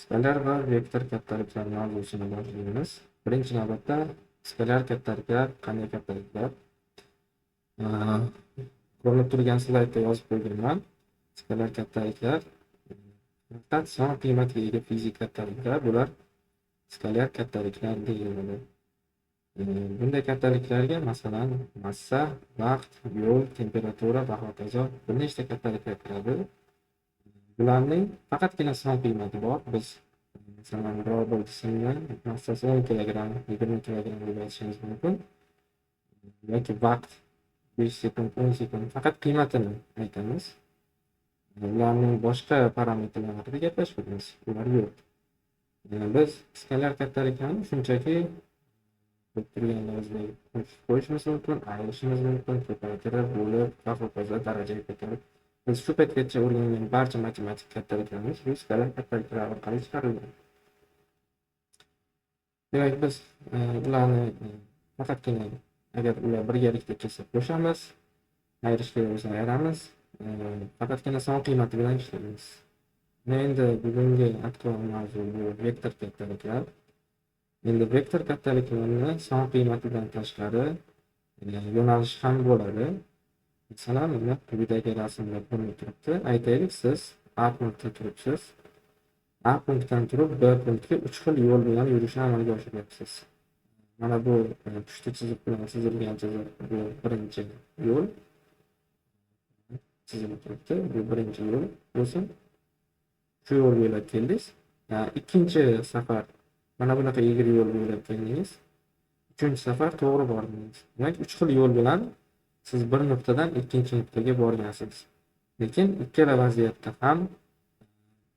Skalar va vektor kattaliklar mavzusini boshlaymiz. Birinchi navbatda skalar kattaliklar qanday kattaliklar? Ko'rinib turgan slaydda yozib qo'yganman. Skalar kattaliklar faqat son qiymatga ega fizik kattaliklar, bular skalar kattaliklar deyiladi. Bunday kattaliklarga masalan massa, vaqt, yo'l, temperatura va hokazo bir nechta kattaliklar kiradi. Bularning faqatgina son qiymati bor. Biz masalan biror bir jismni massasi 10 kilogramm, 20 kilogramm deb aytishimiz mumkin. Yoki vaqt 5 sekund, 10 sekund faqat qiymatini aytamiz. Ularning boshqa parametrlari haqida gaplashmaymiz. Ular yo'q. Biz skalar kattaliklarni shunchaki turganlarimizga qo'yishimiz mumkin, ayrishimiz mumkin, ko'paytirib, bo'lib va hokazo darajaga ko'tarib. Biz shu paytgacha o'rgangan barcha matematik kattaliklarimiz shu skalar kattaliklar orqali chiqarilgan. Demak, biz ularni faqatgina agar ular birgalikda kelsa qo'shamiz, ayrishga bo'lsa ayiramiz, faqatgina son qiymati bilan ishlaymiz. Endi bugungi aktual mavzu bu vektor kattaliklar. Endi vektor kattaliklarni son qiymatidan tashqari yo'nalish ham bo'ladi. Masalan, mana quyidagi rasmda ko'rinib turibdi. Aytaylik, siz A punktida turibsiz. A punktdan turib B punktga 3 xil yo'l bilan yurishni amalga oshiryapsiz. Mana bu pushti chiziq bilan chizilgan chiziq bu birinchi yo'l. Chizilib turibdi. Bu birinchi yo'l bo'lsin. Shu yo'l bo'ylab keldingiz. Ikkinchi safar mana bunaqa egri yo'l bo'ylab keldingiz. Uchinchi safar to'g'ri bordingiz. Demak, 3 xil yo'l bilan siz bir nuqtadan ikkinchi nuqtaga borgansiz. Lekin ikkala vaziyatda ham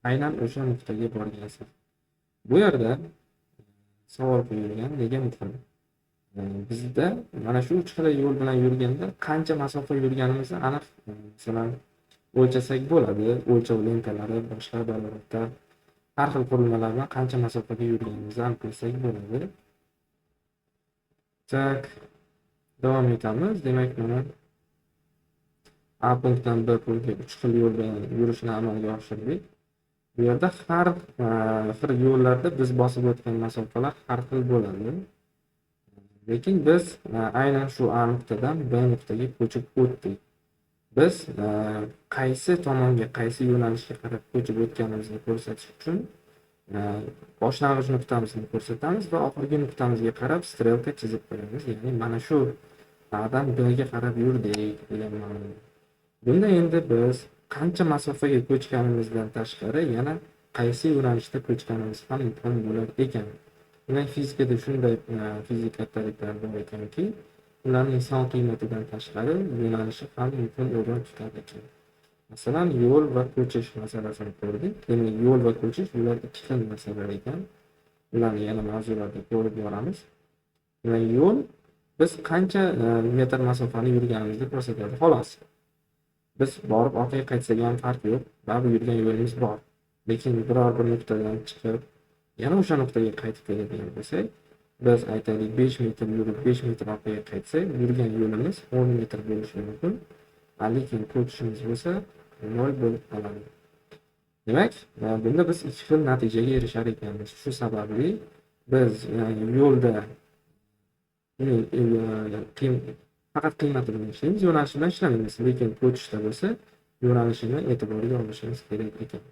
aynan o'sha nuqtaga borgansiz. Bu yerda savol qo'yilgan, nega muhim? Bizda mana shu 3 xil yo'l bilan yurganda qancha masofa yurganimizni aniq masalan o'lchasak bo'ladi. O'lchov lentalari, boshqa baloratda har xil qurilmalar bilan qancha masofaga yurganimizni aniqlasak bo'ladi. Tak, davom etamiz. Demak, mana A punktdan B punktga 3 xil yo'l bilan yurishni amalga oshirdik. Bu yerda har xil yo'llarda biz bosib o'tgan masofalar har xil bo'ladi. Lekin biz aynan shu A nuqtadan B nuqtaga ko'chib o'tdik. Biz qaysi tomonga, qaysi yo'nalishga qarab ko'chib o'tganimizni ko'rsatish uchun boshlang'ich nuqtamizni ko'rsatamiz va oxirgi nuqtamizga qarab strelka chizib qo'yamiz. Ya'ni mana shu A'dan Bga qarab yurdik degan ma'no. Bunda endi biz qancha masofaga ko'chganimizdan tashqari yana qaysi yo'nalishda ko'chganimiz ham muhim bo'lar ekan. Demak, fizikada shunday fizik kattaliklar bor ekanki, ularning son qiymatidan tashqari yo'nalishi ham muhim o'rin tutadi ekan. Masalan, yo'l va ko'chish masalasini ko'rdik. Demak, yo'l va ko'chish ular ikki xil masalalar ekan. Ularni yana mavzularda ko'rib boramiz. Demak, yo'l biz qancha metr masofani yurganimizni ko'rsatadi, xolos. Biz borib orqaga qaytsak ham farq yo'q, baribir yurgan yo'limiz bor. Lekin biror bir nuqtadan chiqib, yana o'sha nuqtaga qaytib keladigan bo'lsak, biz aytaylik 5 metr yurib 5 metr orqaga qaytsak, yurgan yo'limiz 10 metr bo'lishi mumkin. Lekin ko'chishimiz bo'lsa 0 bo'lib qoladi. Demak, bunda biz ikki xil natijaga erishar ekanmiz. Shu sababli biz yo'lda faqat qiymati bilan ishlaymiz, yo'nalishi bilan ishlamaymiz. Lekin ko'chishda bo'lsa, yo'nalishini e'tiborga olishimiz kerak ekan.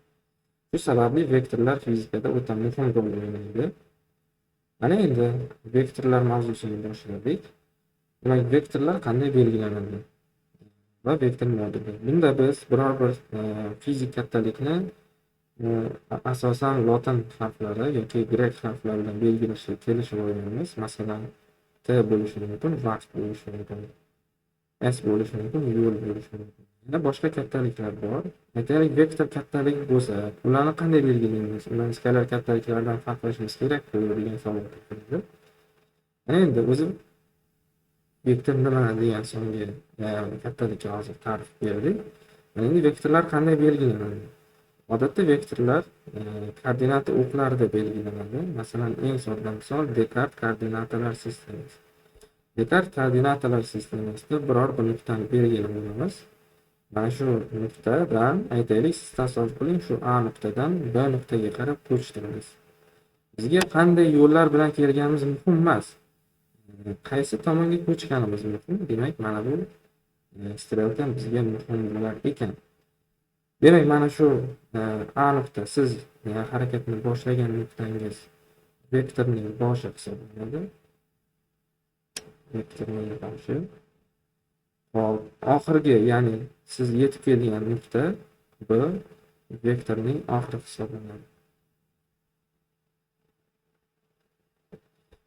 Shu sababli vektorlar fizikada o'ta muhim rol o'ynaydi. Mana endi vektorlar mavzusini boshladik. Demak, vektorlar qanday belgilanadi? Va vektor modeli. Bunda biz biror bir fizik kattalikni asosan lotin harflari yoki grek harflari bilan belgilashga kelishib olganmiz. Masalan, T bo'lishi mumkin, vaqt bo'lishi mumkin, S bo'lishi mumkin, yo'l bo'lishi mumkin. Yana boshqa kattaliklar bor. Aytaylik, vektor kattalik bo'lsa, ularni qanday belgilaymiz? Ularni skalar kattaliklardan farqlashimiz kerak-ku degan savol tug'iladi. Endi o'zi vektor nima degan so'nggi kattalikka hozir ta'rif berdik. Endi vektorlar qanday belgilanadi? Odatda vektorlar koordinata o'qlarida belgilanadi. Masalan, eng sodda misol Descartes koordinatalar sistemasi. Descartes koordinatalar sistemasida biror bir nuqtani belgilab olamiz. Mana shu nuqtadan aytaylik, siz tasavvur qiling, shu A nuqtadan B nuqtaga qarab ko'chdingiz. Bizga qanday yo'llar bilan kelganimiz muhim emas. Qaysi tomonga ko'chganimiz muhim. Demak, mana bu strelka bizga muhim bo'lar ekan. Demak, mana shu A nuqta siz harakatni boshlagan nuqtangiz vektorning boshi hisoblanadi. Vektorning boshi. Hop, oxirgi, ya'ni siz yetib kelgan nuqta B vektorning oxiri hisoblanadi.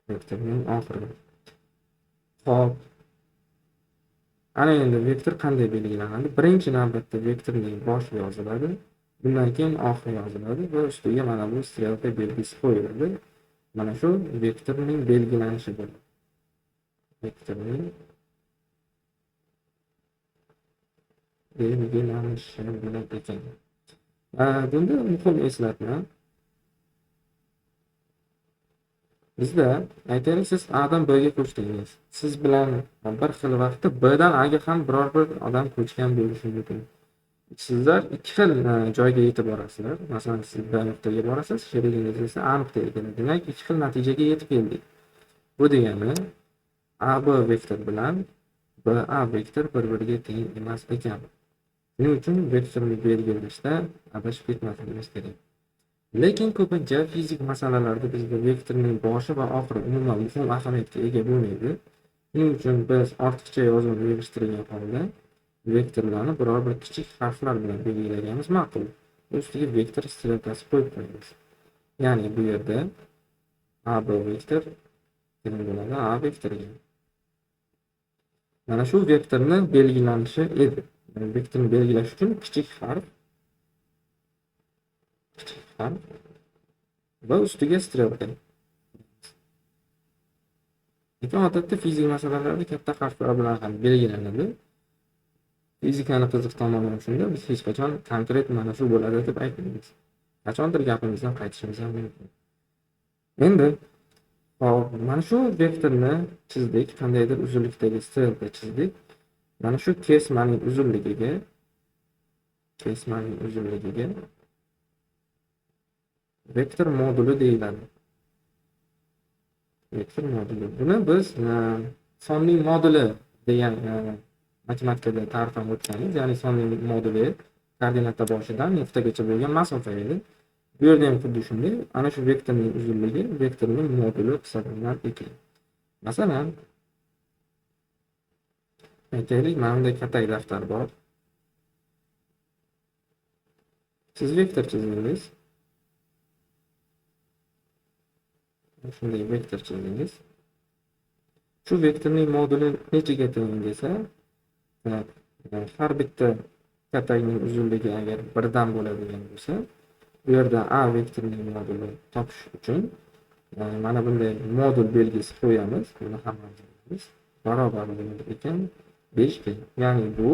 Vektorning oxiri. Hop. Ana endi vektor qanday belgilanadi? Birinchi navbatda vektorning boshi yoziladi, bundan keyin oxiri yoziladi va ustiga mana bu strelka belgisi qo'yiladi. Mana shu vektorning belgilanishi bo'ladi. Vektorning belgilanishi bo'lar ekan. Bunda muhim eslatma. Bizda aytaylik, siz A dan B ga ko'chdingiz. Siz bilan bir xil vaqtda B dan A ga ham biror bir odam ko'chgan bo'lishi mumkin. Sizlar ikki xil joyga yetib borasizlar. Masalan, siz B nuqtaga borasiz, sherigingiz esa A nuqtaga keladi. Demak, ikki xil natijaga yetib keldik. Bu degani AB vektor bilan BA vektor bir-biriga teng emas ekan. Shuning uchun vektorni belgilashda adashib ketmasligimiz kerak. Lekin ko'pincha fizik masalalarda bizda vektorning boshi va oxiri umuman muhim ahamiyatga ega bo'lmaydi. Shuning uchun biz ortiqcha yozuvni yig'ishtirgan holda vektorlarni biror bir kichik harflar bilan belgilaganimiz ma'qul. Ustiga vektor strelkasi qo'yib qo'yamiz. Ya'ni bu yerda AB vektor teng bo'ladi A vektoriga. Mana shu vektorni belgilanishi edi. Vektorni belgilash uchun kichik harf va ustiga strelka. Lekin odatda fizik masalalarda katta harflar bilan ham belgilanadi. Fizikani qiziq tomoni shunda, biz hech qachon konkret mana shu bo'ladi deb aytmaymiz. Qachondir gapimizdan qaytishimiz ham mumkin. Endi hop, mana shu vektorni chizdik, qandaydir uzunlikdagi strelka chizdik. Mana shu kesmaning uzunligiga vektor moduli deyiladi. Vektor moduli. Buni biz sonning moduli degan matematikada ta'rifdan o'tganmiz. Ya'ni sonning moduli koordinata boshidan nuqtagacha bo'lgan masofa edi. Bu yerda ham xuddi shunday. Ana shu vektorning uzunligi vektorning moduli hisoblanar ekan. Masalan, aytaylik, mana bunday katta daftar bor. Siz vektor chizdingiz. Shunday vektor chizdingiz. Shu vektorning moduli nechaga teng desa, har bitta kattaning uzunligi agar 1 dan bo'ladigan bo'lsa, bu yerda A vektorining moduli topish uchun mana bunday modul belgisi qo'yamiz. Buni hammamiz bilamiz. Barobar bo'lar ekan 5 ga. Ya'ni bu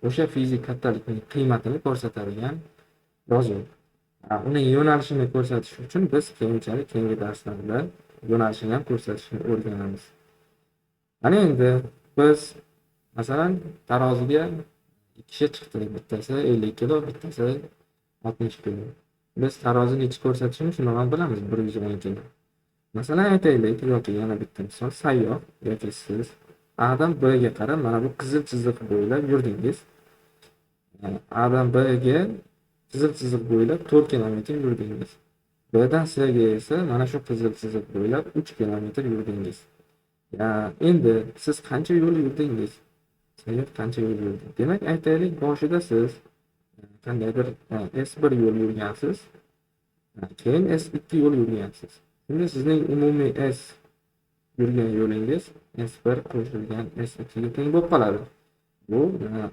o'sha fizik kattalikning qiymatini ko'rsatadigan yozuv. Uning yo'nalishini ko'rsatish uchun biz keyinchalik keyingi darslarda yo'nalishini ham ko'rsatishni o'rganamiz. Mana endi biz masalan taroziga ikki kishi chiqdi. Bittasi 50 kilo, bittasi 60 kilo. Biz tarozini necha ko'rsatishini shuni ham bilamiz, 110 kilo. Masalan aytaylik, yoki yana bitta misol, sayyoh yoki siz A dan B ga qarab mana bu qizil chiziq bo'ylab yurdingiz. A dan B ga qizil chiziq bo'ylab 4 kilometr yurdingiz. B dan C ga esa mana shu qizil chiziq bo'ylab 3 kilometr yurdingiz. Endi siz qancha yo'l yurdingiz? Sayyoh qancha yo'l yurdi? Demak, aytaylik, boshida siz qandaydir S1 yo'l yurgansiz, keyin S2 yo'l yurgansiz. Shunda sizning umumiy S yurgan yo'lingiz S1 qo'shilgan S2 ga teng bo'lib qoladi. Bu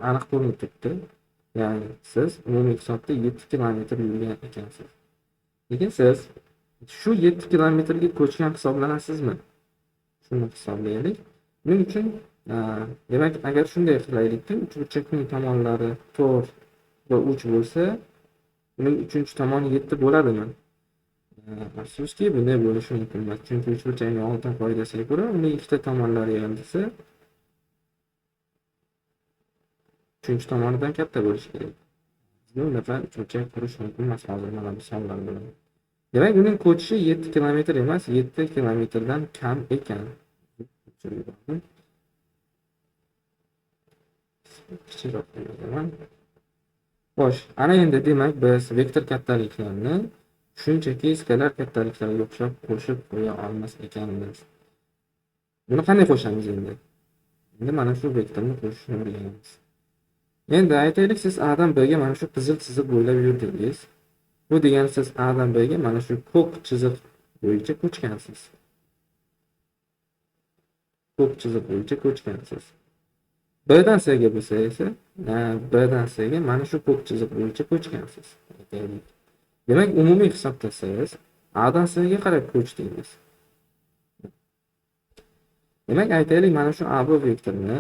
aniq ko'rinib turibdi. Ya'ni siz umumiy hisobda 7 kilometr yurgan ekansiz. Lekin siz shu 7 kilometrga ko'chgan hisoblanasizmi? Shuni hisoblaylik. Buning uchun demak, agar shunday qilaylikki, uchburchakning tomonlari 4 va 3 bo'lsa, uning 3-tomoni 7 bo'ladimi? Afsuski, bunday bo'lishi mumkin emas. Chunki uchburchakning oltin qoidasiga ko'ra, uning ikkita tomonlari ham desa uchinchi tomonidan katta bo'lishi kerak. Bizga unaqa uchburchak qurish mumkin emas hozir mana bu sonlar bilan. Demak, uning ko'chishi 7 kilometr emas, 7 kilometrdan kam ekan. Kichikroq yozaman. Xo'sh, ana endi demak biz vektor kattaliklarni shunchaki skalar kattaliklarga o'xshab qo'shib qo'ya olmas ekanmiz. Buni qanday qo'shamiz endi? Endi mana shu vektorni qo'shishni o'rganamiz. Endi aytaylik, siz A dan B ga mana shu qizil chiziq bo'ylab yurdingiz. Bu degani siz A dan B ga mana shu ko'k chiziq bo'yicha ko'chgansiz. Ko'k chiziq bo'yicha ko'chgansiz. B dan C ga bo'lsa esa, B dan C ga mana shu ko'k chiziq bo'yicha ko'chgansiz. Demak, umumiy hisobda siz A dan C ga qarab ko'chdingiz. Demak, aytaylik, mana shu AB vektorini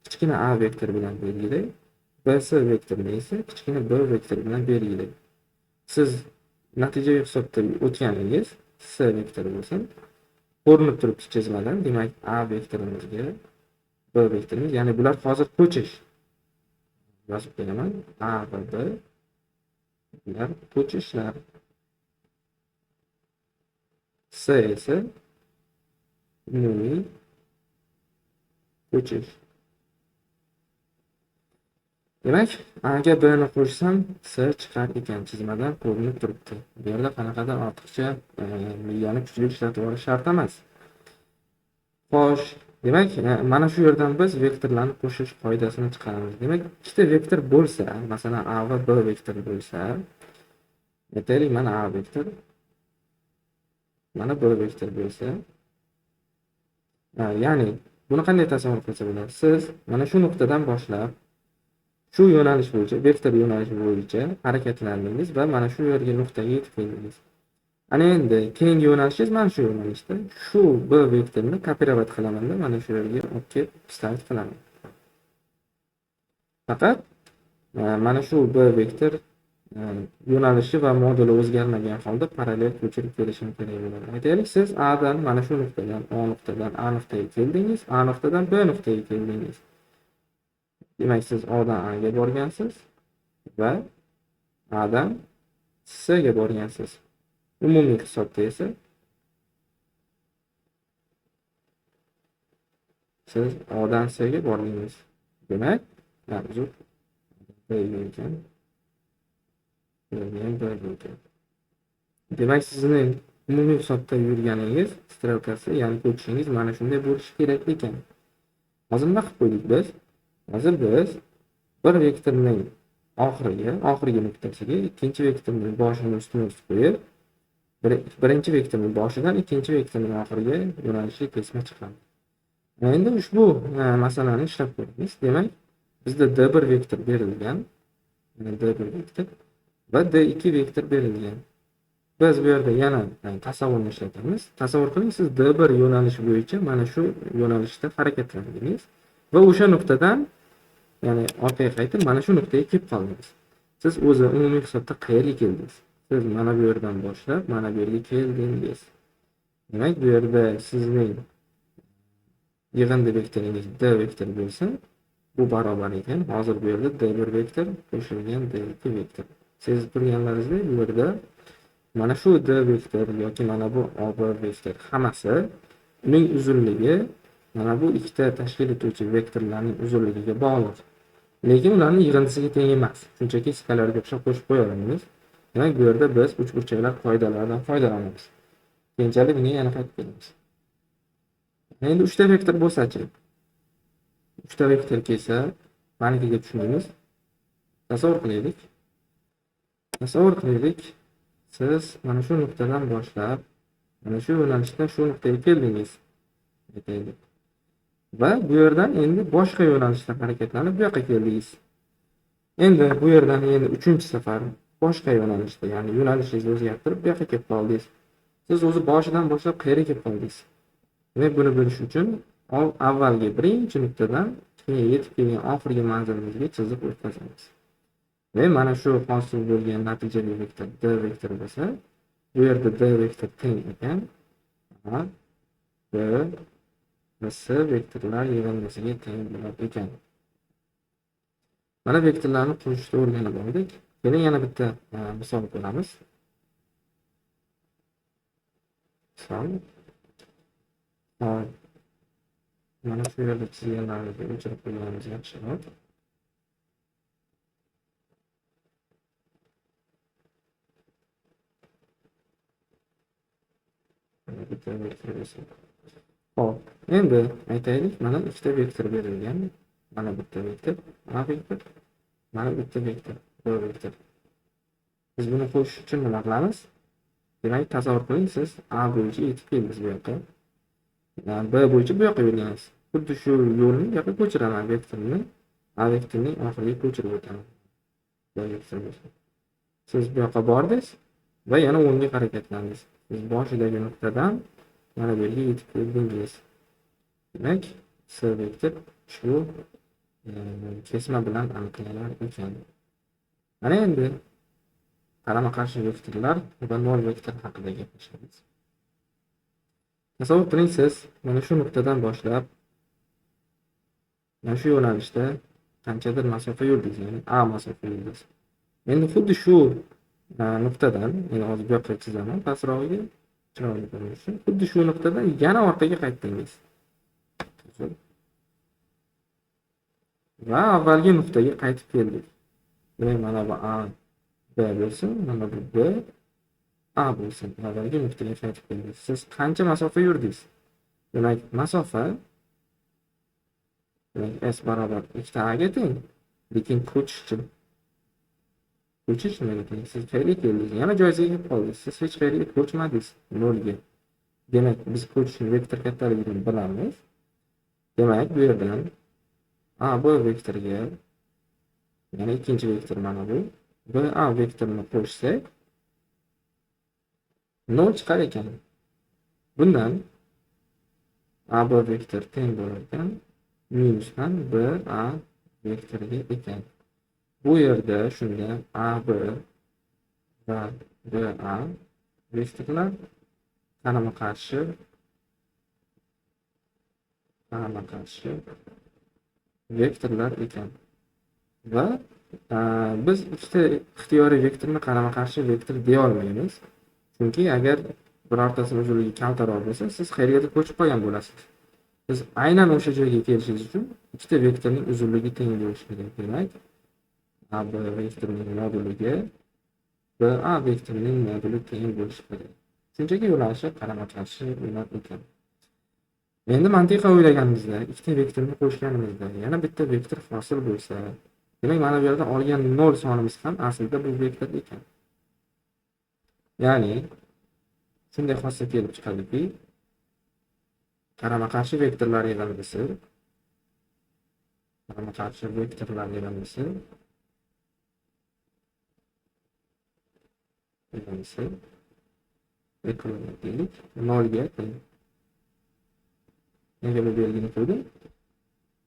kichkina A vektori bilan belgilaylik, BC vektorini esa kichkina B vektori bilan belgilaylik. Siz natijaviy hisobda o'tganingiz C vektori bo'lsin. Ko'rinib turibdi chizmadan. Demak, A vektorimizga B vektorimiz, ya'ni bular hozir ko'chish. Yozib qo'yaman. A va B bular ko'chishlar. C esa umumiy ko'chish. Demak, A ga B ni qo'shsam C chiqar ekan, chizmadan ko'rinib turibdi. Bu yerda qanaqadir ortiqcha miyani kuchli ishlatib olish shart emas. Xo'sh, demak, mana shu yerdan biz vektorlarni qo'shish qoidasini chiqaramiz. Demak, ikkita vektor bo'lsa, masalan A va B vektori bo'lsa, aytaylik, mana A vektor, mana B vektor bo'lsa, ya'ni buni qanday tasavvur qilsa bo'ladi? Siz mana shu nuqtadan boshlab shu yo'nalish bo'yicha, vektor yo'nalishi bo'yicha harakatlandingiz va mana shu yerga nuqtaga yetib keldingiz. Ana endi keyingi yo'nalishingiz mana shu yo'nalishda. Shu B vektorini kopirovat qilaman-da, mana shu yerga olib kelib stavit qilaman. Faqat mana shu B vektor yo'nalishi va moduli o'zgarmagan holda parallel ko'chirib kelishim kerak bo'ladi. Aytaylik, siz A dan mana shu nuqtadan, O nuqtadan A nuqtaga keldingiz, A nuqtadan B nuqtaga keldingiz. Demak, siz O dan A ga borgansiz va A dan C ga borgansiz. Umumiy hisobda esa siz O dan C ga bordingiz. Demak, mavzu B ekan. Demak, sizning umumiy hisobda yurganingiz strelkasi, ya'ni ko'chishingiz mana shunday bo'lishi kerak ekan. Hozir nima qilib qo'ydik biz? Hozir biz bir vektorning oxirgi nuqtasiga ikkinchi vektorning boshini ustma-ust qo'yib, birinchi vektorning boshidan ikkinchi vektorning oxiriga yo'nalishli kesma chiqamiz. Endi ushbu masalani ishlab ko'ramiz. Demak, bizda D1 vektor berilgan, D1 vektor va D2 vektor berilgan. Biz bu yerda yana tasavvurni ishlatamiz. Tasavvur qiling, siz D1 yo'nalishi bo'yicha mana shu yo'nalishda harakatlandingiz va o'sha nuqtadan, ya'ni orqaga qaytib mana shu nuqtaga kelib qoldingiz. Siz o'zi umumiy hisobda qayerga keldingiz? Siz mana bu yerdan boshlab mana bu yerga keldingiz. Demak, bu yerda sizning yig'indi vektoringiz D vektor bo'lsa, bu barobar ekan. Hozir bu yerda D1 vektor qo'shilgan D2 vektor. Sezib turganlaringizdek, bu yerda mana shu D vektor yoki mana bu AB vektor hammasi uning uzunligi mana bu ikkita tashkil etuvchi vektorlarning uzunligiga bog'liq. Lekin ularning yig'indisiga teng emas. Shunchaki skalarga o'xshab qo'shib qo'ya olamiz. Demak, bu yerda biz uchburchaklar qoidalaridan foydalanamiz. Keyinchalik bunga yana qaytib kelamiz. Endi 3 ta vektor bo'lsa-chi? 3 ta vektor kelsa, manikiga tushunamiz. Tasavvur qilaylik. Siz mana shu nuqtadan boshlab, mana shu yo'nalishdan shu nuqtaga keldingiz. Aytaylik. Va bu yerdan endi boshqa yo'nalishda harakatlanib bu yoqqa keldingiz. Endi bu yerdan endi 3-safar boshqa yo'nalishda, ya'ni yo'nalishingizni o'zgartirib bu yoqqa kelib qoldingiz. Siz o'zi boshidan boshlab qayerga kelib qoldingiz? Demak, buni bilish uchun avvalgi birinchi nuqtadan keyin yetib kelgan oxirgi manzilimizga chiziq o'tkazamiz. Ve mana shu hosil bo'lgan natijali vektor D vektori bo'lsa, bu yerda D vektor teng ekan A, B va C vektorlar yig'indisiga teng bo'lar ekan. Mana vektorlarni qo'shishni o'rganib oldik. Keling yana bitta misol ko'ramiz. Misol. Hop. Mana shu yerda chizganlarimizni o'chirib qo'yganimiz yaxshiroq. Bitta vektor bo'lsin. Hop. Endi aytaylik, mana ikkita vektor berilgan. Mana bitta vektor, A vektor, mana bitta vektor, B vektor. Biz buni qo'shish uchun nima qilamiz? Demak, tasavvur qiling, siz A bo'yicha yetib keldingiz bu yoqqa. B bo'yicha bu yoqqa yurgansiz. Xuddi shu yo'lni bu yoqqa ko'chiraman vektorni. A vektorining oxiriga ko'chirib o'taman. B vektor bo'lsin. Siz bu yoqqa bordingiz va yana o'ngga harakatlandingiz. Siz boshidagi nuqtadan mana bu yerga yetib keldingiz. Demak, S vektor shu kesma bilan aniqlanar ekan. Mana endi qarama-qarshi vektorlar va nol vektor haqida gaplashamiz. Tasavvur qiling, siz mana shu nuqtadan boshlab mana shu yo'nalishda qanchadir masofa yurdingiz, ya'ni A masofa yurdingiz. Endi xuddi shu nuqtadan, men hozir bu yoqqa chizaman, pastrog'iga chiroyli ko'rinish uchun, xuddi shu nuqtadan yana orqaga qaytdingiz. Va avvalgi nuqtaga qaytib keldik. Demak, mana bu A B bo'lsin, mana bu B A bo'lsin. Avvalgi nuqtaga qaytib keldik. Siz qancha masofa yurdingiz? Demak, masofa S barobar 2A ga teng. Lekin ko'chish nimaga teng? Siz qayerga keldingiz? Yana joyingizga kelib qoldingiz. Siz hech qayerga ko'chmadingiz, 0 ga. Demak, biz ko'chishni vektor kattaligini bilamiz. Demak, bu yerdan A B vektoriga, yana ikkinchi vektor mana bu, B A vektorini qo'shsak 0 chiqar ekan. Bundan A B vektor teng bo'lar ekan minusdan B A vektoriga ekan. Bu yerda shunda A B va B A vektorlar qarama-qarshi vektorlar ekan. Va biz ikkita ixtiyoriy vektorni qarama-qarshi vektor deya olmaymiz. Chunki agar birortasi uzunligi kamtaroq bo'lsa, siz qayergadir ko'chib qolgan bo'lasiz. Biz aynan o'sha joyga kelishingiz uchun ikkita vektorning uzunligi teng bo'lishi kerak. Demak, A B vektorining moduliga B A vektorining moduli teng bo'lishi kerak. Shunchaki yo'nalishi qarama-qarshi yo'nal ekan. Endi mantiqan o'ylaganimizda, ikkita vektorni qo'shganimizda yana bitta vektor hosil bo'lsa, demak, mana bu yerda olgan 0 sonimiz ham aslida bu vektor ekan. Ya'ni shunday hosil kelib chiqadiki, qarama-qarshi vektorlar yig'indisi ekvivalentlik 0 ga teng. Nega bu belgini qo'ydim?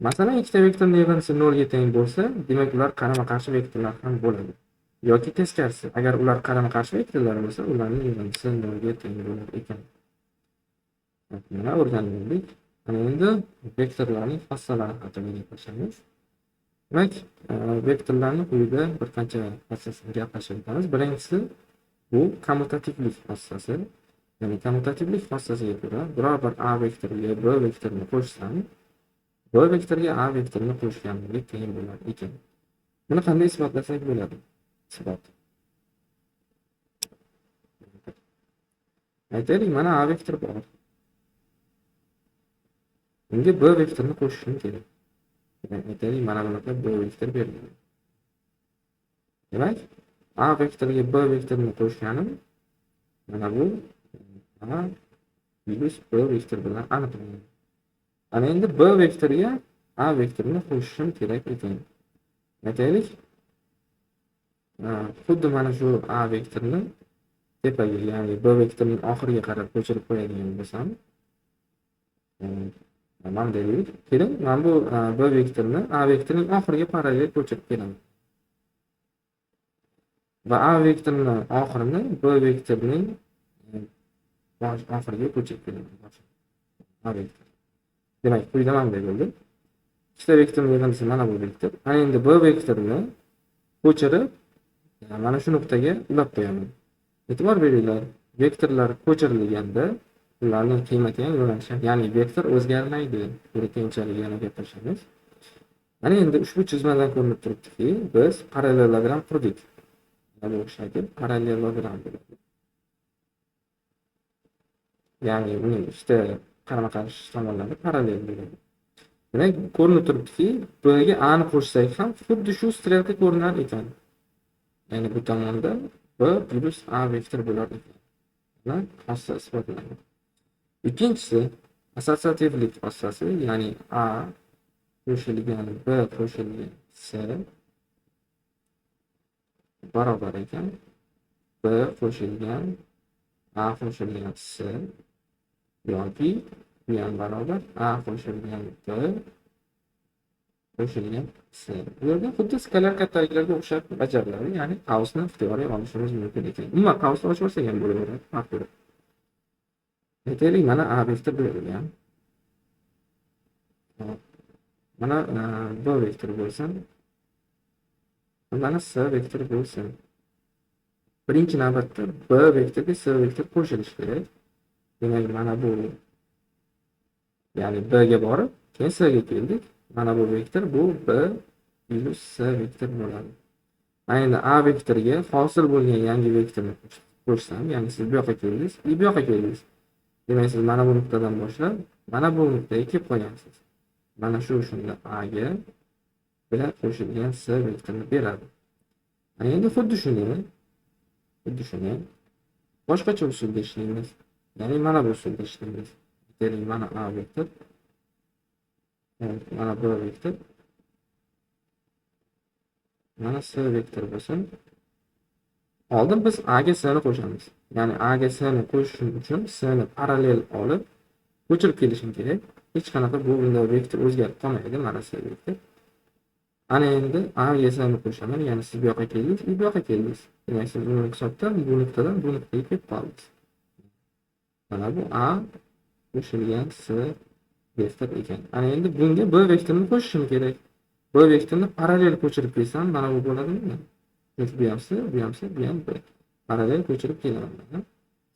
Masalan, ikkita vektorning yig'indisi 0 ga teng bo'lsa, demak ular qarama-qarshi vektorlar ham bo'ladi. Yoki teskarisi, agar ular qarama-qarshi vektorlar bo'lsa, ularning yig'indisi 0 ga teng bo'lar ekan. Mana o'rgandik. Ana endi vektorlarning xossalari haqida gaplashamiz. Demak, vektorlarning quyida bir qancha xossasini gaplashib o'tamiz. Birinchisi bu kommutativlik xossasi. Ya'ni kommutativlik xossasiga ko'ra, biror bir A vektoriga B vektorini qo'shsam, B vektoriga A vektorini qo'shganligi teng bo'lar ekan. Buni qanday isbotlasak bo'ladi? Isbot. Aytaylik, mana A vektor bor. Unga B vektorini qo'shishim kerak. Aytaylik, mana bunaqa B vektor berilgan. Demak, A vektoriga B vektorini qo'shganim mana bu A minus B vektor bilan aniqlanadi. Ana endi B vektoriga A vektorini qo'shishim kerak ekan. Aytaylik, xuddi mana shu A vektorni tepaga, ya'ni B vektorining oxiriga qarab ko'chirib qo'yadigan bo'lsam, mana deylik, keling, men bu B vektorini A vektorining oxiriga parallel ko'chirib kelaman. Va A vektorining oxirini B vektorining oxiriga ko'chirib kelaman. A vektor. Demak, quyida mana bunday bo'ldi. ikkita vektorning yig'indisi mana bu vektor. Ana endi b vektorini ko'chirib mana shu nuqtaga ulab qo'yaman. E'tibor beringlar, vektorlar ko'chirilganda ularning qiymati ham yo'nalishi ham, ya'ni vektor o'zgarmaydi. Buni keyinchalik yana gaplashamiz. Mana endi ushbu chizmadan ko'rinib turibdiki, biz parallelogram qurdik. Mana bu shakl parallelogram bo'ladi. Ya'ni uning ikkita qarama-qarshi tomonlari parallel bo'ladi. Demak, ko'rinib turibdiki, b ga a ni qo'shsak ham xuddi shu strelka ko'rinar ekan. Ya'ni bu tomonda b plus a vektor bo'lar ekan. Mana xossa isbotlandi. Ikkinchisi assosiativlik xossasi, ya'ni a qo'shilgan b qo'shilgan c barobar ekan b qo'shilgan a qo'shilgan c yoki bu ham barobar a qo'shilgan b qo'shilgan c. Bu yerda xuddi skalar kattaliklarga o'xshab bajariladi, ya'ni qavsni ixtiyoriy olishimiz mumkin ekan. Umuman qavsni ochib olsak ham bo'laveradi, farq yo'q. Aytaylik, mana a vektor berilgan. Mana b vektor bo'lsin. Mana c vektor bo'lsin. Birinchi navbatda b vektorga c vektor qo'shilishi kerak. Demak, mana bu, ya'ni b ga borib, keyin c ga keldik. Mana bu vektor bu b plus c vektor bo'ladi. Endi a vektoriga hosil bo'lgan yangi vektorni qo'shsam, ya'ni siz bu yoqqa keldingiz, bu yoqqa keldingiz. Demak, siz mana bu nuqtadan boshlab, mana bu nuqtaga kelib qolgansiz. Mana shu shunda a ga bilan qo'shilgan c vektorini beradi. Endi xuddi shuni boshqacha usulda ishlaymiz. Ya'ni mana bu usulda ishlaymiz. Aytaylik, mana a vektor, mana b vektor, mana c vektor bo'lsin. Oldin biz a ga c ni qo'shamiz. Ya'ni a ga c ni qo'shishim uchun c ni parallel olib ko'chirib kelishim kerak. Hech qanaqa bu bunda vektor o'zgarib qolmaydi, mana c vektor. Ana endi a ga c ni qo'shaman, ya'ni siz bu yoqqa keldingiz, bu yoqqa keldingiz. Demak, siz buni hisobdan bu nuqtadan bu nuqtaga kelib qoldingiz. Mana bu a qo'shilgan c vektor ekan. Ana endi bunga b vektorini qo'shishim kerak. B vektorini parallel ko'chirib kelsam, mana bu bo'ladimi? Chunki bu ham c, bu ham c, bu ham b. Parallel ko'chirib kelaman.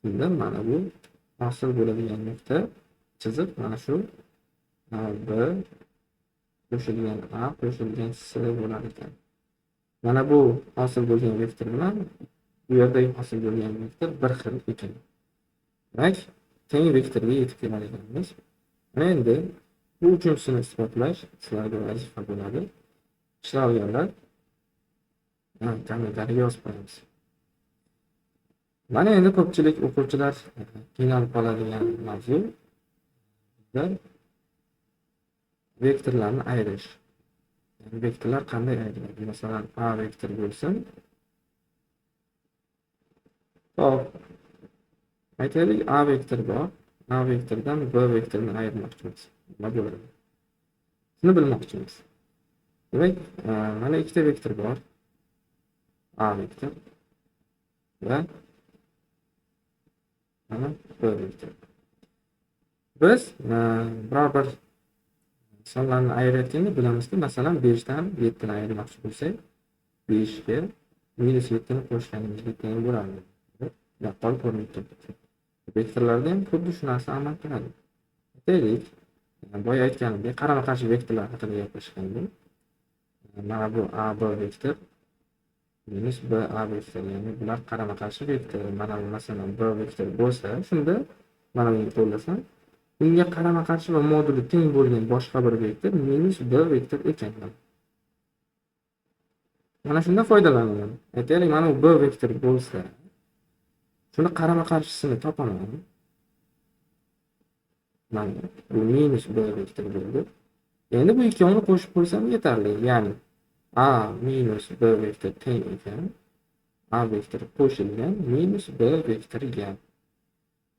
Shunda mana bu hosil bo'ladigan nuqta chizib, mana shu b qo'shilgan a qo'shilgan c bo'lar ekan. Mana bu hosil bo'lgan vektor bilan bu yerdagi hosil bo'lgan vektor bir xil ekan. Demak, teng vektorga yetib kelar ekanmiz. Mana endi bu uchinchisini isbotlash sizlarga vazifa bo'ladi. Ishlab olganlar kommentariyga yozib qo'yamiz. Mana endi ko'pchilik o'quvchilar qiynalib qoladigan mavzu vektorlarni ayirish. Yani vektorlar qanday ayriladi? Masalan, a vektor bo'lsin. Hop. Aytaylik, a vektor bor. A vektordan b vektorini ayirmoqchimiz. Nima bo'ladi? Shuni bilmoqchimiz. Demak, mana ikkita vektor bor. A vektor va mana b vektor. Biz biror bir sonlarni ayirayotganda bilamizki, masalan 5 dan 7 ni ayirmoqchi bo'lsak, 5 ga -7 ni qo'shganimizga teng bo'ladi. Yaqqol ko'rinib turibdi. Vektorlarda ham xuddi shu narsa amal qiladi. Aytaylik, boya aytganimdek, qarama-qarshi vektorlar haqida gaplashgandim. Mana bu a b vektor minus b a vektor, ya'ni bular qarama-qarshi vektor. Mana bu masalan b vektor bo'lsa, shunda mana buni qo'llasam, unga qarama-qarshi va moduli teng bo'lgan boshqa bir vektor minus b vektor ekan. Mana shundan foydalanaman. Aytaylik, mana bu b vektor bo'lsa, shuni qarama-qarshisini topaman. Mana bu minus b vektor bo'ldi. Endi bu ikkovini qo'shib qo'ysam yetarli. Ya'ni a minus b vektor teng ekan a vektor qo'shilgan minus b vektoriga.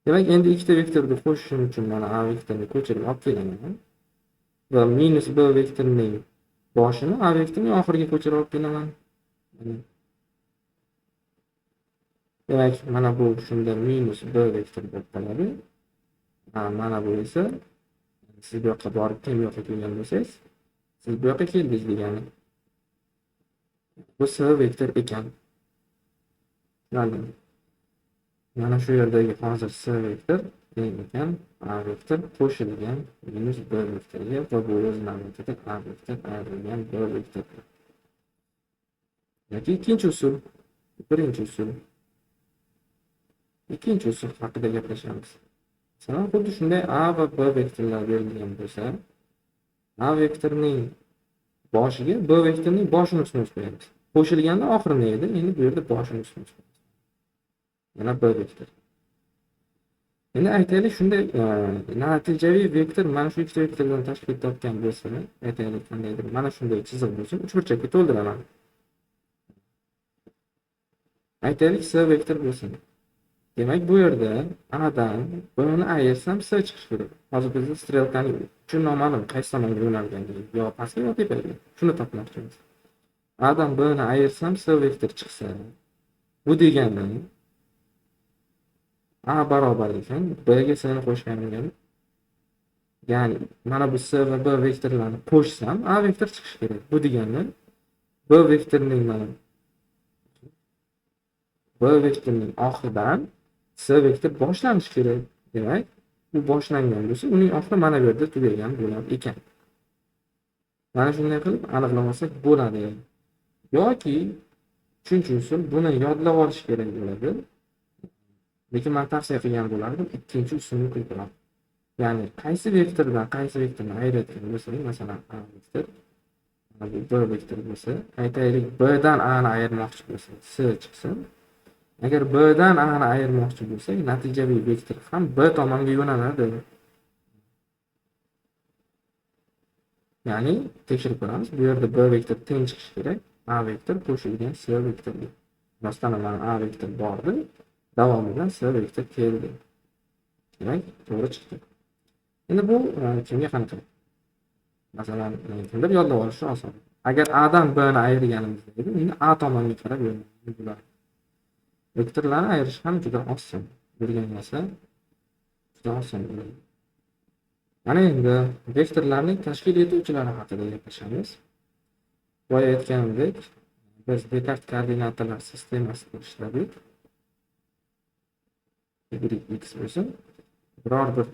Demak, endi ikkita vektorni qo'shishim uchun mana a vektorini ko'chirib olib kelaman va minus b vektorining boshini a vektorining oxiriga ko'chirib olib kelaman. Demak, mana bu shunda minus b vektor bo'lib qoladi. Mana bu esa siz bu yoqqa borib teng yoqqa kelgan bo'lsangiz, Siz bu yoqqa keldingiz degani. Bu S vektor ekan. Tushundingmi? Mana shu yerdagi hozir S vektor teng ekan A vektor qo'shilgan minus B vektoriga va bu o'z navbatida A vektor ayrilgan B vektor. Yoki ikkinchi usul, birinchi usul, ikkinchi usul haqida gaplashamiz. Masalan, xuddi shunday A va B vektorlar berilgan bo'lsa, A vektorining boshiga B vektorining boshini ustma qo'yamiz. Qo'shilganda oxirini edi, endi bu yerda boshini ustma qo'yamiz. Yana B vektor. Endi aytaylik shunday natijaviy vektor mana shu ikkita vektordan tashkil topgan bo'lsa, aytaylik qandaydir mana shunday chiziq bo'lsa, uchburchakka to'ldiraman. Aytaylik S vektor bo'lsin. Demak, bu yerda A'dan B'ni ayirsam S chiqishi kerak. Hozir biz strelkaning uchi noma'lum qaysi tomonga yo'nalganligi, yo pastga yo tepaga. Shuni topmoqchimiz. A'dan B'ni ayirsam S vektor chiqsa, bu degani A barobar ekan, B'ga S'ni qo'shganimga. Ya'ni mana bu S va B vektorlarni qo'shsam, A vektor chiqishi kerak. Bu degani B vektorining mana B vektorining oxidan S vektor boshlanishi kerak. Demak, bu boshlangan bo'lsa, uning oxiri mana bu yerda tugagan bo'lar ekan. Mana shunday qilib aniqlab olsak bo'ladi. Yoki uchinchi usul buni yodlab olish kerak bo'ladi. Lekin men tavsiya qilgan bo'lardim ikkinchi usulni ko'proq. Ya'ni qaysi vektordan qaysi vektorni ayirayotgan bo'lsak, masalan, A vektor, mana bu B vektor bo'lsa, aytaylik B dan A ni ayirmoqchi bo'lsak, S chiqsin. Agar B dan A ni ayirmoqchi bo'lsak, natijaviy vektor ham B tomonga yo'naladi. Ya'ni tekshirib ko'ramiz. Bu yerda B vektor teng chiqishi kerak. A vektor qo'shilgan S vektorga. Rostdan ham A vektor bordi. Davomidan S vektor keldi. Demak, to'g'ri chiqdi. Endi bu kimga qanaqa? Masalan, kimdir yodlab olishi oson. Agar A dan B ni ayirganimizda edi, endi A tomonga qarab yo'naladi bular. Vektorlarni ayirish ham juda oson. O'rganmasa juda oson bo'ladi. Mana endi vektorlarning tashkil etuvchilari haqida gaplashamiz. Boya aytganimdek, biz Descartes koordinatalar sistemasida ishladik. Y, X bo'lsin. Biror bir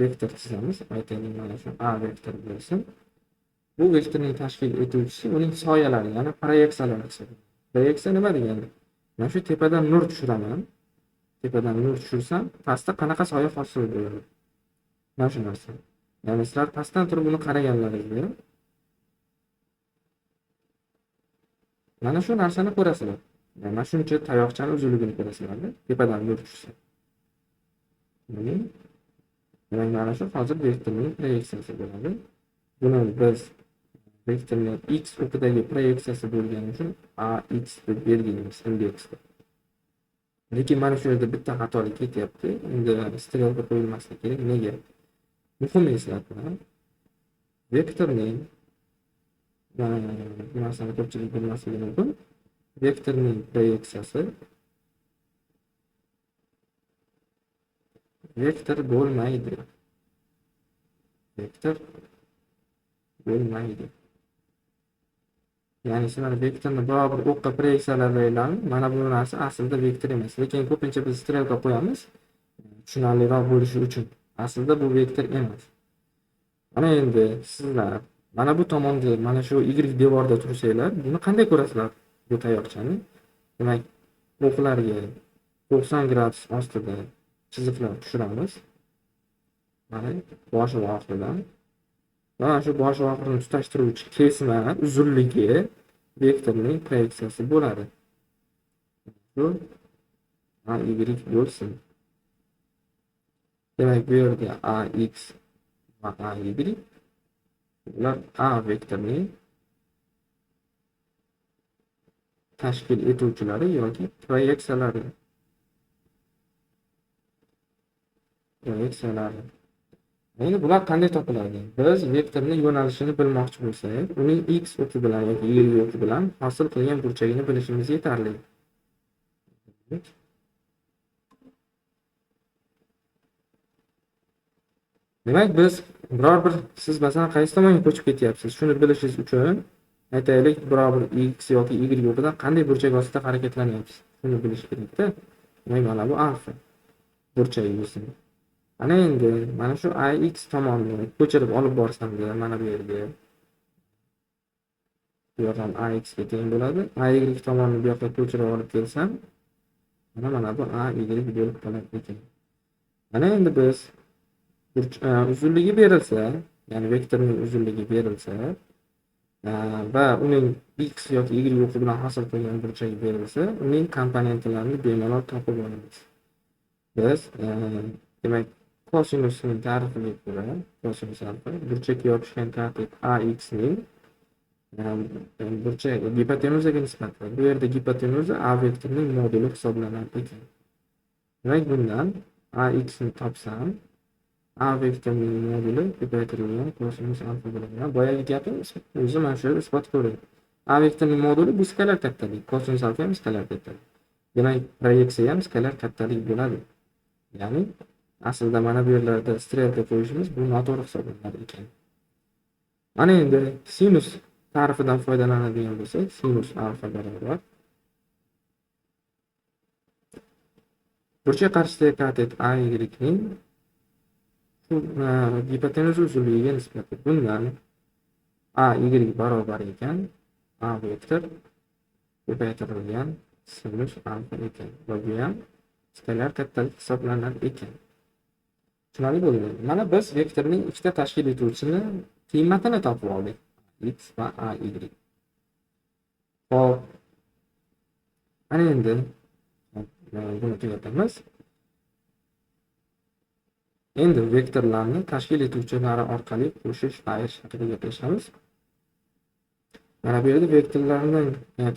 vektor chizamiz. Aytaylik mana shu A vektor bo'lsin. Bu vektorning tashkil etuvchisi uning soyalari, ya'ni proyeksiyalari hisoblanadi. Proyeksiya nima degani? Men shu tepadan nur tushiraman. Tepadan nur tushirsam, pastda qanaqa soya hosil bo'ladi? Mana shu narsa. Ya'ni sizlar pastdan turib buni qaraganlaringizda mana shu narsani ko'rasizlar. Mana shuncha tayoqchani uzunligini ko'rasizlar. Tepadan nur tushsa. Demak, mana shu hozir vektorning proyeksiyasi bo'ladi. Buni biz vektorning x o'qidagi proyeksiyasi bo'lgani uchun ax deb belgilaymiz indeksda. Lekin mana shu yerda bitta xatolik ketyapti. Endi strelka qo'yilmasligi kerak. Nega? Muhim eslatma. Vektorning bu narsani ko'pchilik bilmasligi mumkin. Vektorning proyeksiyasi vektor bo'lmaydi. Vektor bo'lmaydi. Ya'ni sizlar vektorni biror bir o'qqa proyeksiyalaylarni, mana bu narsa aslida vektor emas. Lekin ko'pincha biz strelka qo'yamiz, tushunarliroq bo'lishi uchun. Aslida bu vektor emas. Mana endi sizlar mana bu tomonda, mana shu Y devorda tursanglar, buni qanday ko'rasizlar? Bu tayoqchani. Demak, o'qlarga 90 gradus ostida chiziqlar tushiramiz. Mana boshi va oxiridan. Mana shu bosh va oxirini tutashtiruvchi kesma uzunligi vektorning proyeksiyasi bo'ladi. Bu y bo'lsin. Demak, bu yerda ax va ay ular a vektorining tashkil etuvchilari yoki proyeksiyalari. Endi bular qanday topiladi? Biz vektorning yo'nalishini bilmoqchi bo'lsak, uning x o'qi bilan yoki y o'qi bilan hosil qilgan burchagini bilishimiz yetarli. Demak, biz biror bir siz masalan qaysi tomonga ko'chib ketyapsiz, shuni bilishingiz uchun aytaylik, biror bir x yoki y o'rnidan qanday burchak ostida harakatlanyapsiz, shuni bilish kerakda. Demak, mana bu alfa burchagi bo'lsin. Ana endi mana shu ax tomonni ko'chirib olib borsamda, mana bu yerga bu yoq ham ax ga teng bo'ladi. Ay tomonni bu yoqqa ko'chirib olib kelsam, mana bu ay bo'lib qoladi ekan. Mana endi biz uzunligi berilsa, ya'ni vektorning uzunligi berilsa va uning x yoki y o'qi bilan hosil qilgan burchagi berilsa, uning komponentlarini bemalol topib olamiz. Biz demak, kosinusning ta'rifiga ko'ra, kosinus alfa burchakka yopishgan katet ax ning burchak gipotenuzaga nisbatan, bu yerda gipotenuza a vektorining moduli hisoblanar ekan. Demak, bundan ax ni topsam, a vektorining moduli ko'paytirilgan kosinus alfa bo'ladi. Boyagi gapim o'zi mana shu yerda isbot ko'radi. A vektorining moduli bu skalar kattalik, kosinus alfa ham skalar kattalik. Demak, proyeksiya ham skalar kattalik bo'ladi. Ya'ni aslida mana bu yerlarda strelka qo'yishimiz bu noto'g'ri hisoblanadi ekan. Mana endi sinus ta'rifidan foydalanadigan bo'lsak, sinus alfa barobar burchak qarshisidagi katet ay ning gipotenuza uzunligiga nisbatan bundan ay barobar ekan, a vektor ko'paytirilgan sinus alfa ekan. Va bu ham skalar kattalik hisoblanar ekan. Tushunarli bo'ldimi? Mana biz vektorning ikkita tashkil etuvchisini qiymatini topib oldik. X va ay. Xo'p. Ana endi buni tugatamiz. Endi vektorlarni tashkil etuvchilari orqali qo'shish va ayirish haqida gaplashamiz. Mana bu yerda vektorlarning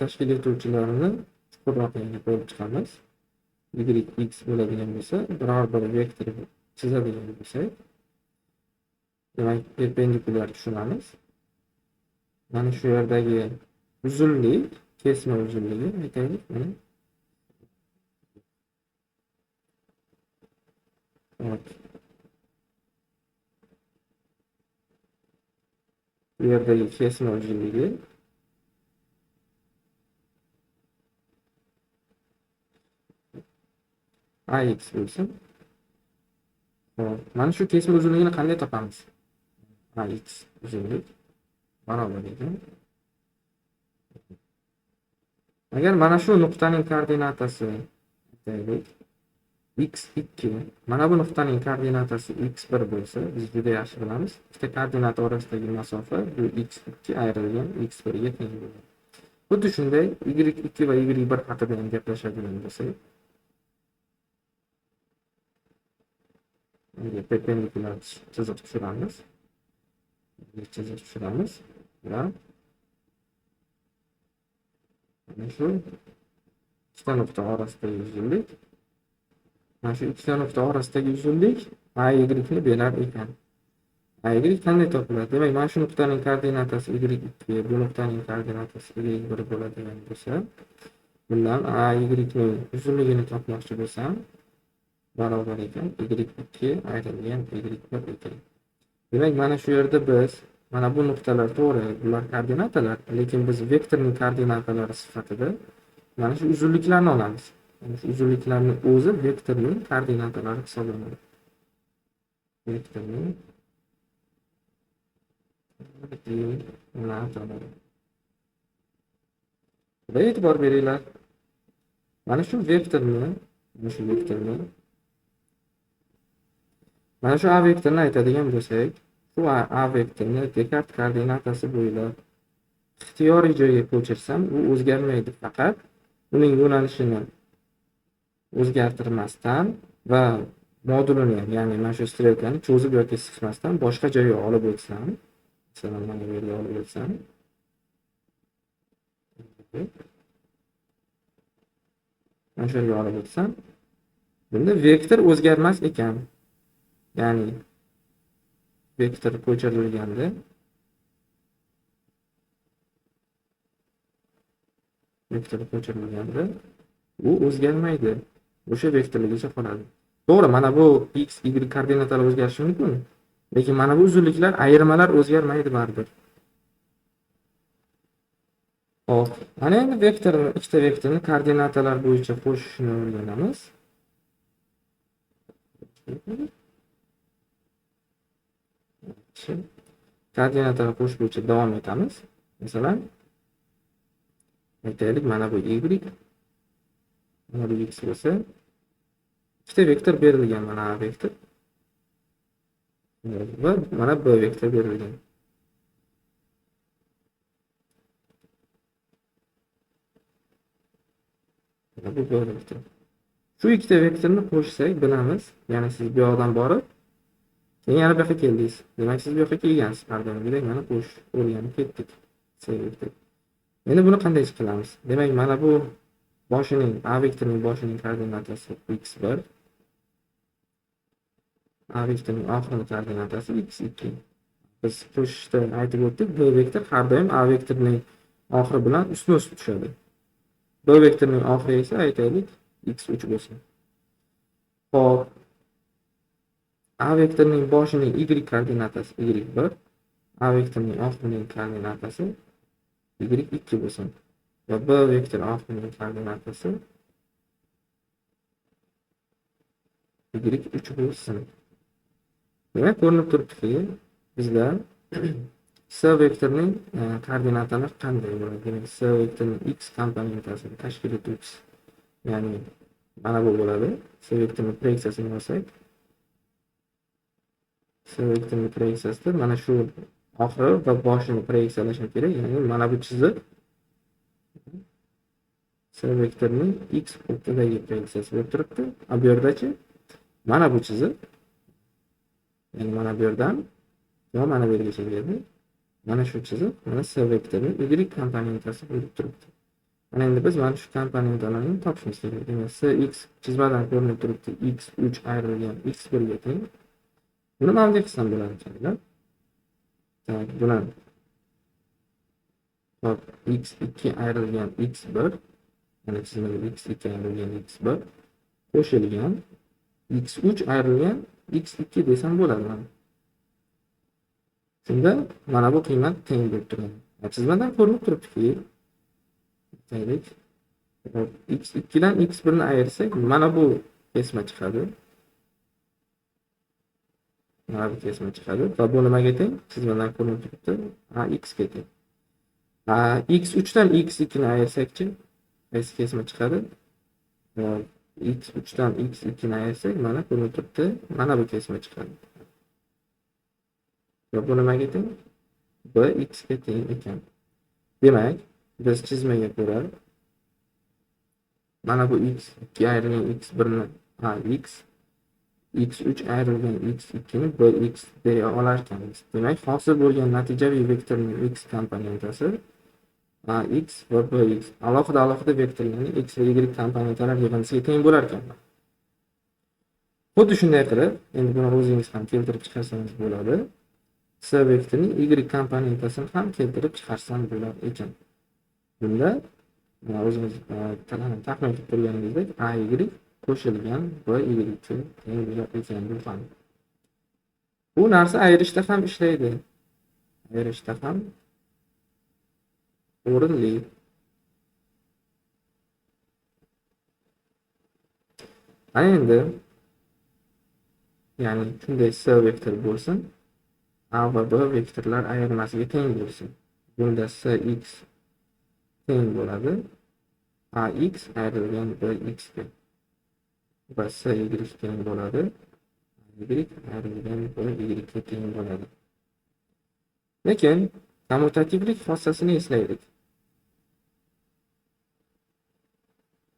tashkil etuvchilarini chuqurroq ko'rib chiqamiz. X bo'ladigan bo'lsa, biror bir vektor chizadigan bo'lsak, demak, perpendikulyar tushunamiz. Mana shu yerdagi uzunlik, kesma uzunligi aytaylik, mana. Bu yerdagi kesma uzunligi ax bo'lsin. Mana shu kesma uzunligini qanday topamiz? Ax uzunlik barobar ekan. Agar mana shu nuqtaning koordinatasi aytaylik x2, mana bu nuqtaning koordinatasi x1 bo'lsa, biz juda yaxshi bilamiz, ikkita koordinata orasidagi masofa bu x2 ayrilgan x1 ga teng bo'ladi. Xuddi shunday y2 va y1 haqida ham gaplashadigan bo'lsak, perpendikulyar chiziq tushiramiz. Chiziq tushiramiz va mana shu ikkita nuqta orasidagi uzunlik, mana shu ikkita nuqta orasidagi uzunlik ay ni berar ekan. Ay qanday topiladi? Demak, mana shu nuqtaning koordinatasi y2, bu nuqtaning koordinatasi y1 bo'ladigan bo'lsa, bundan ay ning uzunligini topmoqchi bo'lsam, barobar ekan y2 ayrilgan y1 ekan. Demak, mana shu yerda biz mana bu nuqtalar to'g'ri, bular koordinatalar, lekin biz vektorning koordinatalari sifatida mana shu uzunliklarni olamiz. Mana shu uzunliklarning o'zi vektorning koordinatalari hisoblanadi. Vektorning koordinatalari. Buna e'tibor beringlar. Mana shu vektorni mana shu a vektorni aytadigan bo'lsak, shu a vektorni Descartes koordinatasi bo'ylab ixtiyoriy joyga ko'chirsam, u o'zgarmaydi, faqat uning yo'nalishini o'zgartirmasdan va modulini, ya'ni mana shu strelkani cho'zib yoki siqmasdan boshqa joyga olib o'tsam, masalan, mana bu yerga olib o'tsam, mana shu yerga olib o'tsam, bunda vektor o'zgarmas ekan. Ya'ni vektor ko'chirilganda u o'zgarmaydi. O'sha vektorligicha qoladi. To'g'ri, mana bu x, y koordinatalar o'zgarishi mumkin. Lekin mana bu uzunliklar, ayirmalar o'zgarmaydi baribir. Hop, mana endi vektorni, ikkita vektorni koordinatalar bo'yicha qo'shishni o'rganamiz. Koordinatalar qo'shish bo'yicha davom etamiz. Masalan, aytaylik, mana bu y, mana bu x bo'lsa, ikkita vektor berilgan, mana a vektor va mana b vektor berilgan. Mana bu b vektor. Shu ikkita vektorni qo'shsak bilamiz, ya'ni siz bu yoqdan borib, keyin yana bu yoqqa keldingiz. Demak, siz bu yoqqa kelgansiz. Pardon, mana qo'sh o'rganib ketdik. Endi buni qanday qilamiz? Demak, mana bu boshining, a vektorining boshining koordinatasi x1, a vektorining oxirgi koordinatasi x2. Biz qo'shishda aytib o'tdik, b vektor har doim a vektorining oxiri bilan ustma-ust tushadi. B vektorining oxiri esa aytaylik x3 bo'lsin. Xo'p, a vektorining boshining y koordinatasi y1, a vektorining oxirining koordinatasi y2 bo'lsin. Va b vektor oxirining koordinatasi y3 bo'lsin. Demak, ko'rinib turibdiki, bizda s vektorining koordinatalari qanday bo'ladi? Demak, s vektorining x komponentasini tashkil etuvchi, ya'ni mana bu bo'ladi. S vektorining proyeksiyasini olsak, s vektorining proyeksiyasida mana shu oxiri va boshini proyeksiyalash kerak. Ya'ni mana bu chiziq s vektorining x punktidagi proyeksiyasi bo'lib turibdi. Bu yerdachi mana bu chiziq, ya'ni mana bu yerdan yo mana bu yergacha keladi. Mana shu chiziq mana s vektorining y komponentasi bo'lib turibdi. Mana endi biz mana shu komponentlarni topishimiz kerak. Demak, x chizmadan ko'rinib turibdi, x3 ayrilgan x1 ga teng. Buni mana bunday qilsam bo'ladi ekanlar. Tak, buni hop, x2 ayrilgan x1, mana chizmada x2 ayrilgan x1 qo'shilgan x3 ayrilgan x2 desam bo'ladi mana. Shunda mana bu qiymat teng bo'lib turadi. Chizmadan ko'rinib turibdiki, aytaylik, x2 dan x1 ni ayirsak, mana bu kesma chiqadi. Mana bu kesma chiqadi va bu nimaga teng? Chizmadan ko'rinib turibdi, x ga teng. x3 dan x2 ni ayirsak-chi, qaysi kesma chiqadi? x3 dan x2 ni ayirsak, mana ko'rinib turibdi, mana bu kesma chiqadi. Va bu nimaga teng? B x ga teng ekan. Demak, biz chizmaga ko'ra mana bu x2 ayrilgan x1 ni x3 ayrilgan x2 ni bx deya olar ekanmiz. Demak, hosil bo'lgan natijaviy vektorning x komponentasi x va bx alohida vektorlarning x va y komponentalari yig'indisiga teng bo'lar ekan. Xuddi shunday qilib, endi buni o'zingiz ham keltirib chiqarsangiz bo'ladi. S vektorining y komponentasini ham keltirib chiqarsam bo'lar ekan. Bunda o'zingiz taxmin qilib turganingizdek ay qo'shilgan b y teng bo'lar ekan bu ham. Bu narsa ayirishda ham ishlaydi. Ayirishda ham o'rinli. Ana endi, ya'ni shunday s vektor bo'lsin, a va b vektorlar ayirmasiga teng bo'lsin. Bunda s x teng bo'ladi ax ayrilgan bx ga. Va s y teng bo'ladi y ayrilgan by ga teng bo'ladi. Lekin kommutativlik xossasini eslaylik.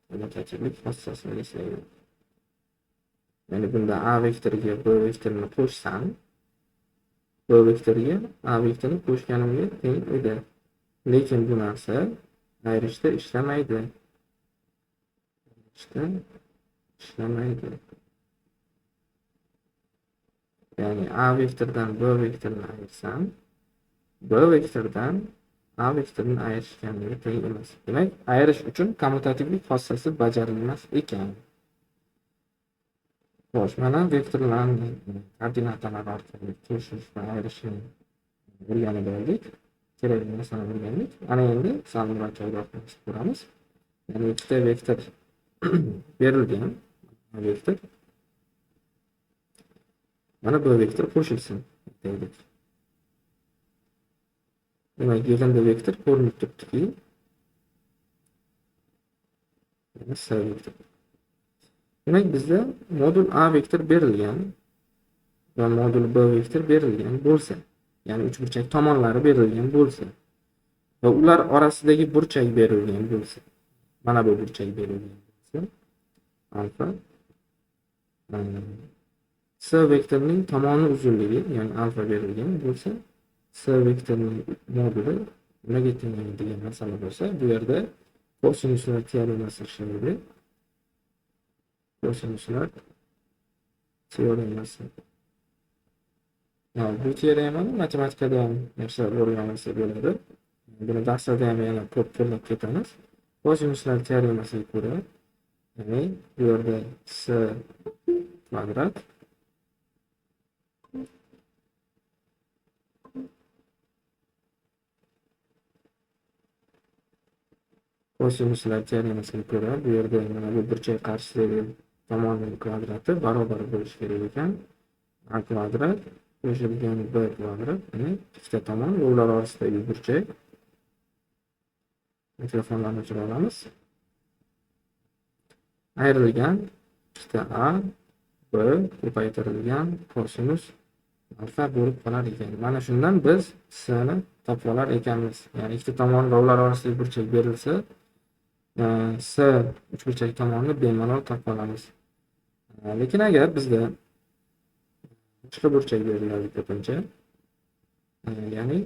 Kommutativlik xossasini eslaylik. Ya'ni bunda a vektoriga b vektorini qo'shsam, b vektoriga a vektorini qo'shganimga teng edi. Lekin bu narsa ayirishda ishlamaydi. Ya'ni a vektordan b vektorini ayirsam, b vektordan a vektorini ayirishganligi teng emas. Demak, ayirish uchun kommutativlik xossasi bajarilmas ekan. Xo'sh, mana vektorlarni koordinatalar orqali qo'shish va ayirishni o'rganib oldik. Kerak narsani o'rgandik. Ana endi sal murakkabroq qilib ko'ramiz. Ya'ni ikkita vektor berilgan. Vektor. Mana bu vektor qo'shilsin deylik. Demak, yig'inda vektor ko'rinib turibdiki, S vektor. Demak, bizda modul A vektor berilgan va modul B vektor berilgan bo'lsa, ya'ni uchburchak tomonlari berilgan bo'lsa va ular orasidagi burchak berilgan bo'lsa, mana bu burchak berilgan bo'lsa, alfa S vektorining tomoni uzunligi, ya'ni alfa berilgan bo'lsa, S vektorining moduli nimaga teng degan masala bo'lsa, bu yerda kosinuslar teoremasi ishlaydi. Kosinuslar teoremasi. Bu teoremani matematikada ham yaxshilab o'rgansak bo'ladi. Buni darslarda ham yana ko'p qo'llab ketamiz. Kosinuslar teoremasiga ko'ra, ya'ni bu yerda S kvadrat kosinuslar teoremasiga ko'ra, bu yerda mana bu burchak qarshisidagi tomonning kvadrati barobar bo'lishi kerak ekan. A kvadrat qo'shilgan B kvadrat, ya'ni ikkita tomon va ular orasidagi burchak. Mikrofonlarni o'chira olamiz. Ayrilgan ikkita A, B ko'paytirilgan kosinus alfa bo'lib qolar ekan. Mana shundan biz S ni topib olar ekanmiz. Ya'ni ikkita tomon va ular orasidagi burchak berilsa, S uchburchak tomonni bemalol topib olamiz. Lekin agar bizda boshqa burchak beriladi ko'pincha, ya'ni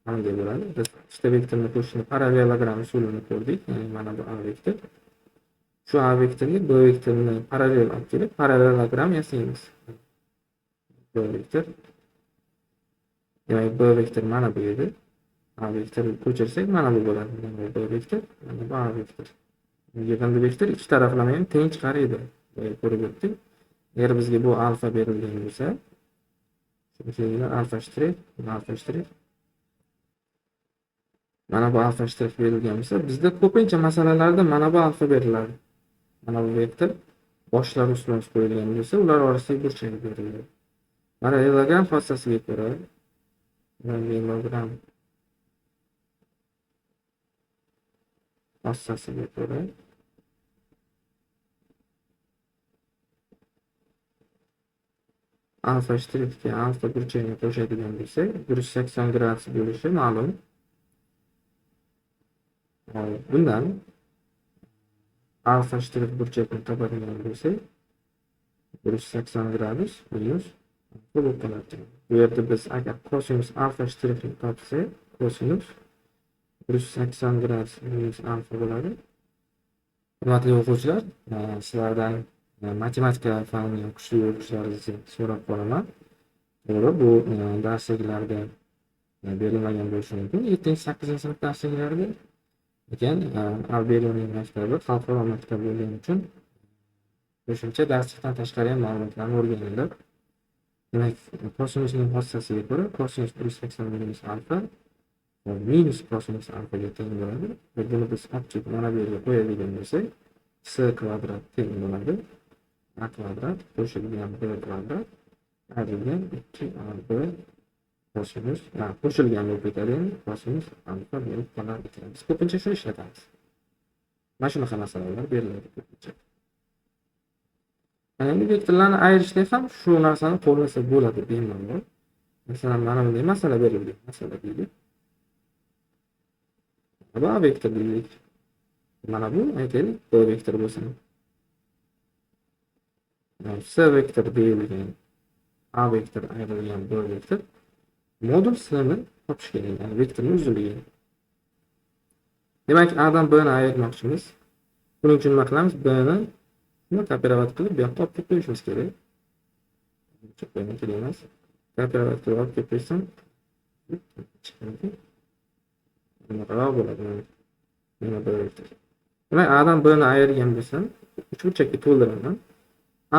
qanday bo'ladi? Biz ikkita vektorni qo'shishni parallelogram usulini ko'rdik. Ya'ni mana bu A vektor. Shu A vektorga B vektorini parallel olib kelib, parallelogram yasaymiz. B vektor. Demak, B vektor mana bu edi. A vektorni ko'chirsak mana bu bo'ladi. Mana B vektor, mana bu A vektor. Yig'inda vektor ikki taraflama ham teng chiqar edi. Ko'rib o'tdik. Agar bizga bu alfa berilgan bo'lsa, shunchaki alfa shtrix, alfa shtrix. Mana bu alfa shtrix berilgan bo'lsa, bizda ko'pincha masalalarda mana bu alfa beriladi. Mana bu vektor boshlar ustidan qo'yilgan bo'lsa, ular orasida burchak beriladi. Parallelogram xossasiga ko'ra, parallelogram xossasiga ko'ra alfa shtrixga alfa burchagini qo'shadigan bo'lsak, 180 gradus bo'lishi ma'lum. Bundan alfa shtrix burchakni topadigan bo'lsak, 180 gradus minus bo'lib qoladi. Bu yerda biz agar kosinus alfa shtrixni topsak, kosinus 180 gradus minus alfa bo'ladi. Hurmatli o'quvchilar, sizlardan matematika fanining kuchli o'qishlaringizni so'rab qolaman. To'g'ri, bu darsliklarda berilmagan bo'lishi mumkin. 7-8 sinf darsliklarida. Lekin Alberiyaning maktabi xalqaro maktab bo'lgani uchun qo'shimcha darslikdan tashqari ham ma'lumotlarni o'rganinglar. Demak, kosinusning xossasiga ko'ra kosinus 180 minus alfa minus kosinus alfaga teng bo'ladi. Va buni biz olib mana bu yerga qo'yadigan bo'lsak, S kvadrat teng bo'ladi. A kvadrat qo'shilgan B kvadrat ayrilgan 2AB kosinus, qo'shilgan bo'lib ketadi, kosinus alfa bo'lib qolar ekan. Biz ko'pincha shuni ishlatamiz. Mana shunaqa masalalar beriladi ko'pincha. Endi vektorlarni ayirishda ham shu narsani qo'llasa bo'ladi bemalol. Masalan, mana bunday masala berildi. Masala deylik. Bu A vektor deylik. Mana bu aytaylik B vektor bo'lsin. S vektor deyilgan A vektor ayrilgan B vektor modul S ni topish kerak, ya'ni vektorning uzunligi. Demak, A dan B ni ayirmoqchimiz. Buning uchun nima qilamiz? B ni kopirovat qilib bu yoqqa olib qo'yishimiz kerak. Chiqmaydi emas. Kopirovat qilib olib qo'ysam chiqadi. Bunaqa bo'ladi. Mana B vektor. Demak, A dan B ni ayirgan bo'lsam, uchburchakka to'ldiraman.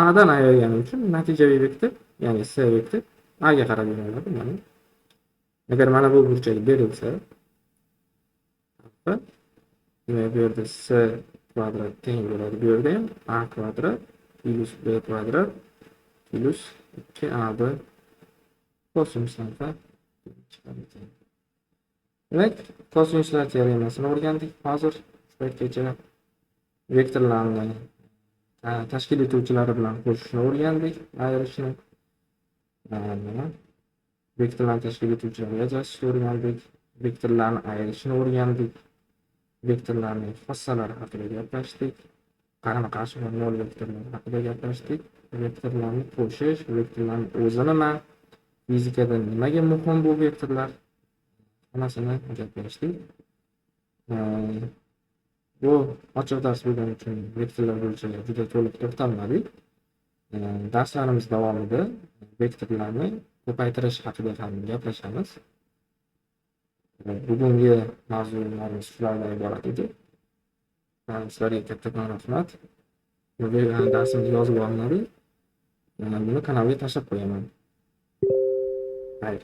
A'dan ayirganim uchun natijaviy vektor, ya'ni S vektor A'ga qarab yo'naladi. Mana agar mana bu burchak berilsa, demak bu yerda S kvadrat teng bo'ladi. Bu yerda ham A kvadrat plus B kvadrat plus 2AB kosinus alfa chiqadi. Demak, kosinuslar teoremasini o'rgandik. Hozir shu paytgacha vektorlarni tashkil etuvchilari bilan qo'shishni o'rgandik, ayirishni. Vektorlarni tashkil etuvchilarni ajratishni o'rgandik, vektorlarni ayirishni o'rgandik, vektorlarning xossalari haqida gaplashdik, qarama-qarshi va nol vektorlar haqida gaplashdik, vektorlarni qo'shish, vektorlarning o'zi nima, fizikada nimaga muhim bu vektorlar, hammasini gaplashdik. Bu ochiq dars bo'lgani uchun vektorlar bo'yicha juda to'liq to'xtalmadik. Darslarimiz davomida vektorlarni ko'paytirish haqida ham gaplashamiz. Bugungi mavzularimiz shulardan iborat edi. Sizlarga kattakon rahmat. Bu darsimiz yozib olinadi. Buni kanalga tashlab qo'yaman. Xayr.